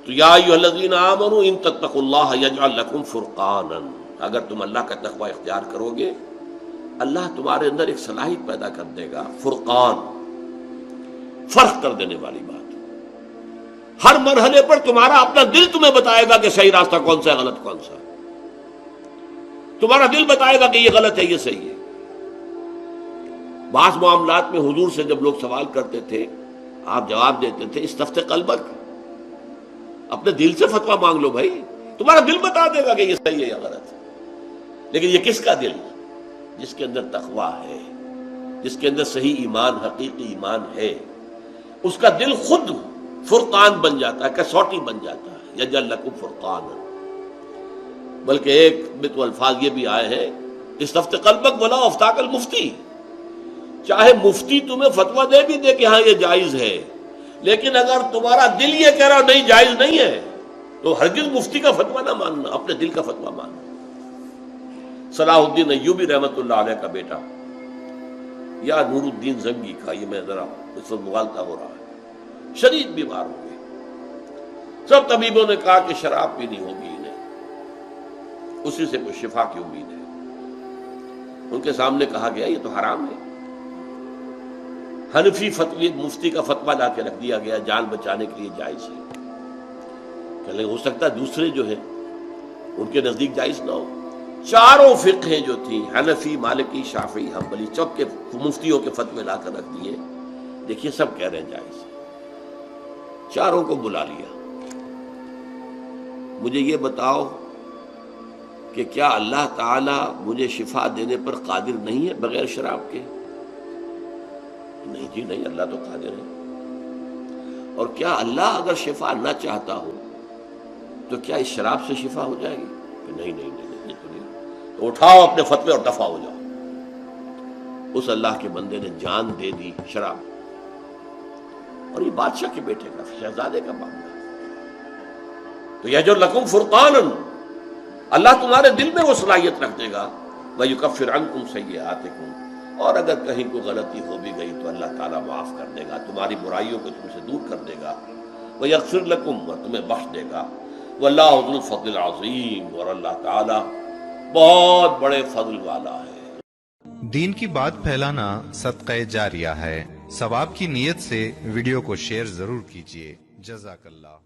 تو یا ایھا الذین آمنوا ان تتقوا اللہ یجعل لکم فرقانا، اگر تم اللہ کا تقوی اختیار کرو گے اللہ تمہارے اندر ایک صلاحیت پیدا کر دے گا، فرقان، فرق کر دینے والی بات۔ ہر مرحلے پر تمہارا اپنا دل تمہیں بتائے گا کہ صحیح راستہ کون سا ہے، غلط کون سا ہے۔ تمہارا دل بتائے گا کہ یہ غلط ہے، یہ صحیح ہے۔ بعض معاملات میں حضور سے جب لوگ سوال کرتے تھے آپ جواب دیتے تھے استفت قلبک، اپنے دل سے فتویٰ مانگ لو بھائی، تمہارا دل بتا دے گا کہ یہ صحیح ہے یا غلط ہے۔ لیکن یہ کس کا دل؟ جس کے اندر تقویٰ ہے، جس کے اندر صحیح ایمان، حقیقی ایمان ہے، اس کا دل خود فرقان بن جاتا ہے، کسوٹی بن جاتا ہے، یجعل لکم فرقانا۔ بلکہ ایک میں تو الفاظ یہ بھی آئے ہیں استفت قلبک ولا افتاک المفتی، چاہے مفتی تمہیں فتویٰ دے بھی دے کہ ہاں یہ جائز ہے، لیکن اگر تمہارا دل یہ کہہ رہا نہیں جائز نہیں ہے تو ہرگز مفتی کا فتویٰ نہ ماننا، اپنے دل کا فتویٰ ماننا۔ صلاح الدین ایوبی رحمۃ اللہ علیہ کا بیٹا یا نور الدین زنگی کا، یہ میں ذرا اس وقت مغالطہ ہو رہا ہے، شدید بیمار ہو گئے۔ سب طبیبوں نے کہا کہ شراب پینی ہوگی انہیں، اسی سے کوئی شفا کی امید ہے۔ ان کے سامنے کہا گیا یہ تو حرام ہے۔ حنفی فتوی مفتی کا فتویٰ لا کے رکھ دیا گیا، جان بچانے کے لیے جائز ہے۔ کہ ہو سکتا ہے دوسرے جو ہیں ان کے نزدیک جائز نہ ہو۔ چاروں فقہیں جو تھیں، حنفی، مالکی، شافعی، حنبلی، سب کے مفتیوں کے فتوے لا کر رکھ دیے، دیکھیے سب کہہ رہے ہیں جائز ہے۔ چاروں کو بلا لیا، مجھے یہ بتاؤ کہ کیا اللہ تعالی مجھے شفا دینے پر قادر نہیں ہے بغیر شراب کے؟ نہیں جی نہیں، اللہ تو قادر ہے۔ اور کیا اللہ اگر شفا نہ چاہتا ہو تو کیا اس شراب سے شفا ہو جائے گی؟ کہ نہیں نہیں نہیں، یہ تو نہیں۔ تو اٹھاؤ اپنے فتوے اور دفع ہو جاؤ۔ اس اللہ کے بندے نے جان دے دی شراب، اور یہ بادشاہ کے بیٹے کا، شہزادے کا معاملہ۔ تو یجعل لکم فرقانا، اللہ تمہارے دل میں وہ صلاحیت رکھ دے گا، وَيُكَفِّرْ عَنْكُمْ سَيِّئَاتِكُمْ، اور اگر کہیں کوئی غلطی ہو بھی گئی تو اللہ تعالیٰ معاف کر دے گا، تمہاری برائیوں کو تم سے دور کر دے گا، وَيَغْفِرْ لَكُمْ، اور تمہیں بخش دے گا، وَاللَّهُ ذُو الْفَضْلِ الْعَظِيمِ، اور اللہ تعالیٰ بہت بڑے فضل والا ہے۔ دین کی بات پھیلانا صدقہ جاریہ ہے، ثواب کی نیت سے ویڈیو کو شیئر ضرور کیجیے۔ جزاک اللہ۔